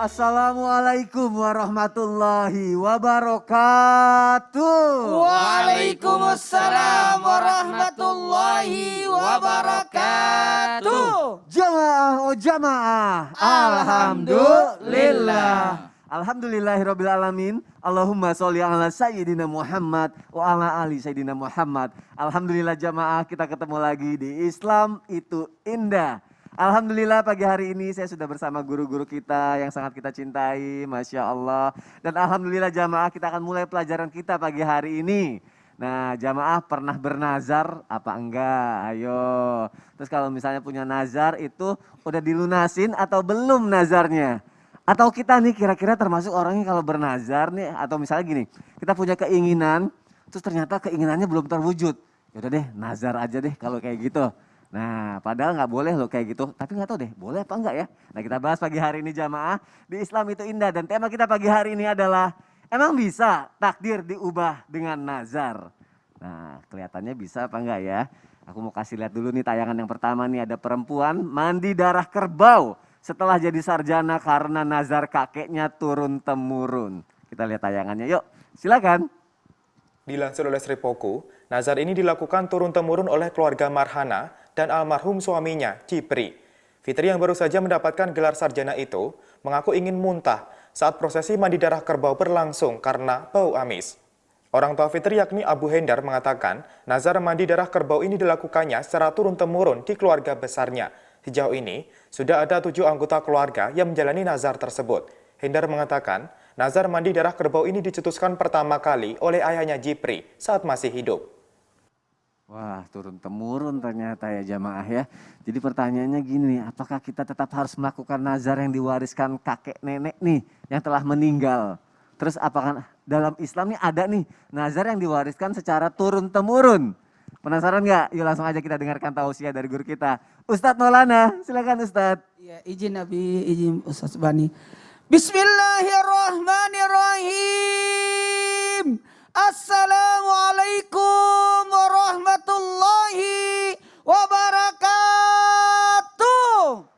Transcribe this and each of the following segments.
Assalamualaikum warahmatullahi wabarakatuh. Waalaikumsalam warahmatullahi wabarakatuh. Jamaah oh jamaah. Alhamdulillah. Alhamdulillahirabbil alamin. Allahumma sholli ala sayyidina Muhammad wa ala ali sayyidina Muhammad. Alhamdulillah jamaah, kita ketemu lagi di Islam itu indah. Alhamdulillah pagi hari ini saya sudah bersama guru-guru kita yang sangat kita cintai, Masya Allah. Dan Alhamdulillah jamaah, kita akan mulai pelajaran kita pagi hari ini. Nah jamaah pernah bernazar apa enggak? Ayo. Terus kalau misalnya punya nazar itu udah dilunasin atau belum nazarnya? Atau kita nih kira-kira termasuk orangnya kalau bernazar nih, atau misalnya gini, kita punya keinginan, terus ternyata keinginannya belum terwujud. Yaudah deh nazar aja deh kalau kayak gitu. Nah padahal nggak boleh loh kayak gitu, tapi nggak tahu deh boleh apa enggak ya. Nah kita bahas pagi hari ini jamaah, di Islam itu indah, dan tema kita pagi hari ini adalah emang bisa takdir diubah dengan nazar. Nah kelihatannya bisa apa enggak ya. Aku mau kasih lihat dulu nih tayangan yang pertama nih, ada perempuan mandi darah kerbau setelah jadi sarjana karena nazar kakeknya turun temurun. Kita lihat tayangannya yuk, silakan. Dilansir oleh Sri Poku, nazar ini dilakukan turun-temurun oleh keluarga Marhana dan almarhum suaminya, Cipri. Fitri yang baru saja mendapatkan gelar sarjana itu mengaku ingin muntah saat prosesi mandi darah kerbau berlangsung karena bau amis. Orang tua Fitri yakni Abu Hendar mengatakan nazar mandi darah kerbau ini dilakukannya secara turun-temurun di keluarga besarnya. Sejauh ini, sudah ada 7 anggota keluarga yang menjalani nazar tersebut. Hendar mengatakan, nazar mandi darah kerbau ini dicetuskan pertama kali oleh ayahnya Jipri saat masih hidup. Wah, turun-temurun ternyata ya jamaah ya. Jadi pertanyaannya gini nih, apakah kita tetap harus melakukan nazar yang diwariskan kakek nenek nih yang telah meninggal? Terus apakah dalam Islam nih ada nih nazar yang diwariskan secara turun-temurun? Penasaran nggak? Yuk langsung aja kita dengarkan tausiah dari guru kita. Ustadz Maulana, silakan Ustadz. Ya, izin Nabi, izin Ustaz Bani. Bismillahirrahmanirrahim. Assalamualaikum warahmatullahi wabarakatuh.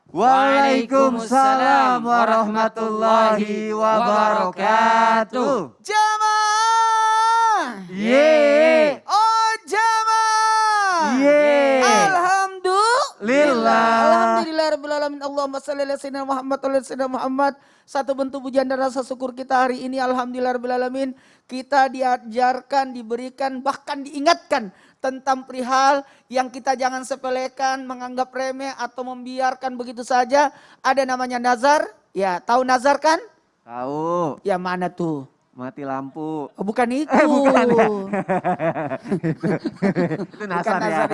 Waalaikumsalam warahmatullahi wabarakatuh. Jamaah. Yeay. Oh jamaah. Yeay. Alhamdulillah. Alhamdulillahirrahmanirrahim. Allahumma salli ala sayyidina Muhammad wa ala sayyidina Muhammad. Satu bentuk pujian dan rasa syukur kita hari ini, alhamdulillahirrahmanirrahim, kita diajarkan, diberikan, bahkan diingatkan tentang perihal yang kita jangan sepelekan, menganggap remeh atau membiarkan begitu saja. Ada namanya nazar. Ya, tahu nazar kan? Tahu. Ya mana tuh? Mati lampu. Oh, bukan itu. Bukan ya. Itu Bukan nasar ya.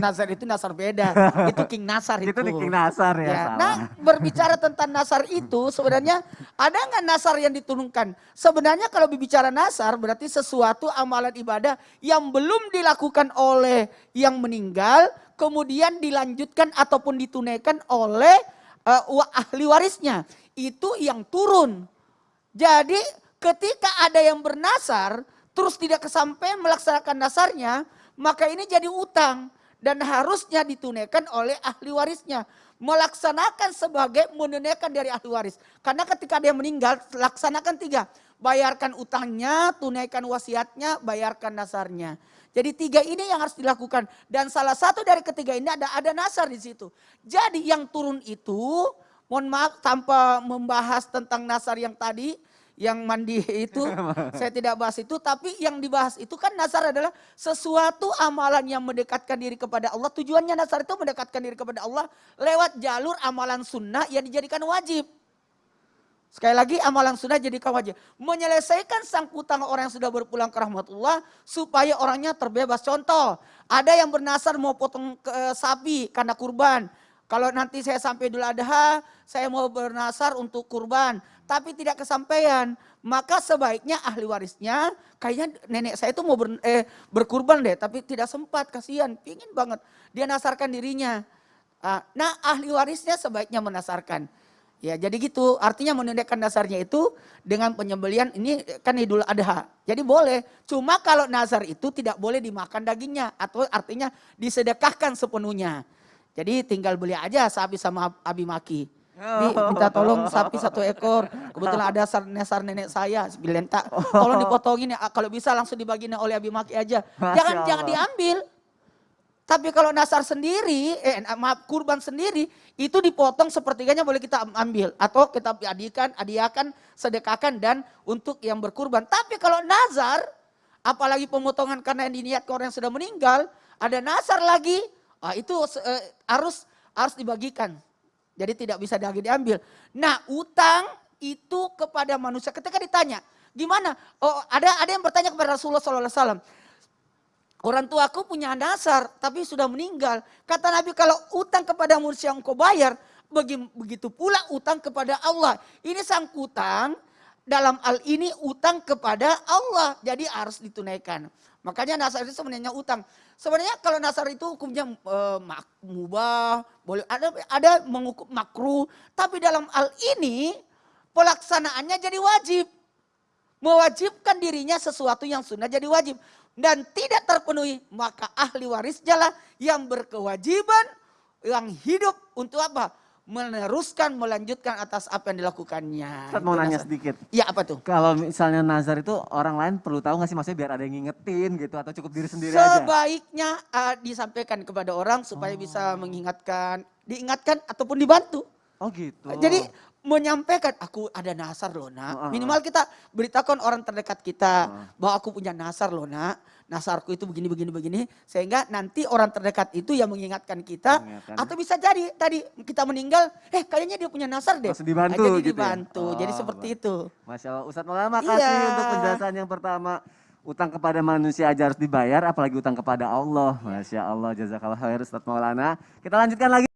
nazar itu nazar beda. Itu King Nasar itu. Itu King Nasar ya, Ya. salah. Nah, berbicara tentang nasar itu sebenarnya ada nggak nasar yang diturunkan? Sebenarnya kalau berbicara nasar berarti sesuatu amalan ibadah yang belum dilakukan oleh yang meninggal kemudian dilanjutkan ataupun ditunaikan oleh ahli warisnya. Itu yang turun. Jadi ketika ada yang bernasar terus tidak kesampaian melaksanakan nasarnya, maka ini jadi utang dan harusnya ditunaikan oleh ahli warisnya. Melaksanakan sebagai menunaikan dari ahli waris. Karena ketika dia meninggal laksanakan 3. Bayarkan utangnya, tunaikan wasiatnya, bayarkan nasarnya. Jadi 3 ini yang harus dilakukan. Dan salah satu dari ketiga ini ada nasar di situ. Jadi yang turun itu, mohon maaf tanpa membahas tentang nasar yang tadi, yang mandi itu saya tidak bahas itu, tapi yang dibahas itu kan nazar adalah sesuatu amalan yang mendekatkan diri kepada Allah. Tujuannya nazar itu mendekatkan diri kepada Allah lewat jalur amalan sunnah yang dijadikan wajib. Sekali lagi amalan sunnah jadikan wajib. Menyelesaikan sangkutan orang yang sudah berpulang ke rahmatullah supaya orangnya terbebas. Contoh, ada yang bernazar mau potong sapi karena kurban. Kalau nanti saya sampai Idul Adha, saya mau bernazar untuk kurban, tapi tidak kesampaian, maka sebaiknya ahli warisnya, kayaknya nenek saya itu mau berkurban deh, tapi tidak sempat, kasihan, pingin banget dia nasarkan dirinya. Nah, ahli warisnya sebaiknya menasarkan. Ya, jadi gitu, artinya menunaikan dasarnya itu dengan penyembelian, ini kan Idul Adha. Jadi boleh, cuma kalau nazar itu tidak boleh dimakan dagingnya, atau artinya disedekahkan sepenuhnya. Jadi tinggal beli aja sapi sama abi maki. Minta tolong sapi 1 ekor. Kebetulan ada nasar nenek saya, Bilenta. Tolong dipotongin ya, kalau bisa langsung dibagiin oleh Abi Maki aja. Masya Jangan Allah. diambil. Tapi kalau nasar sendiri, maaf kurban sendiri, itu dipotong sepertiganya boleh kita ambil. Atau kita hadiahkan, sedekahkan dan untuk yang berkurban. Tapi kalau nazar, apalagi pemotongan karena yang diniatkan orang yang sudah meninggal, ada nasar lagi, itu harus dibagikan. Jadi tidak bisa lagi diambil. Nah, utang itu kepada manusia. Ketika ditanya, gimana? Oh, ada yang bertanya kepada Rasulullah SAW. Orang tuaku punya nasar, tapi sudah meninggal. Kata Nabi, kalau utang kepada manusia yang kau bayar, begitu pula utang kepada Allah. Ini sangkutan, dalam hal ini utang kepada Allah. Jadi harus ditunaikan. Makanya nasar itu sebenarnya utang. Sebenarnya kalau nasar itu hukumnya mubah, boleh ada menghukum makruh. Tapi dalam hal ini, pelaksanaannya jadi wajib. Mewajibkan dirinya sesuatu yang sunnah jadi wajib. Dan tidak terpenuhi, maka ahli warisnya lah yang berkewajiban, yang hidup untuk apa? Meneruskan, melanjutkan atas apa yang dilakukannya. Ustaz mau Itu nanya nazar. sedikit. Iya, apa tuh? Kalau misalnya nazar itu orang lain perlu tahu nggak sih, maksudnya biar ada yang ngingetin gitu atau cukup diri sendiri aja? Sebaiknya disampaikan kepada orang supaya bisa mengingatkan, diingatkan ataupun dibantu. Oh gitu. Jadi menyampaikan, aku ada nasar loh nak. Minimal kita beritakan orang terdekat kita bahwa aku punya nasar loh nak. Nasarku itu begini. Sehingga nanti orang terdekat itu yang mengingatkan kita. Mengingatkan. Atau bisa jadi tadi kita meninggal, kayaknya dia punya nasar deh. Langsung dibantu Jadi gitu ya? dibantu. Jadi Oh, seperti itu. Masya Allah. Ustadz Maulana makasih Iya. untuk penjelasan yang pertama. Utang kepada manusia aja harus dibayar, apalagi utang kepada Allah. Masya Allah. Jazakallah khair Ustadz Maulana. Kita lanjutkan lagi.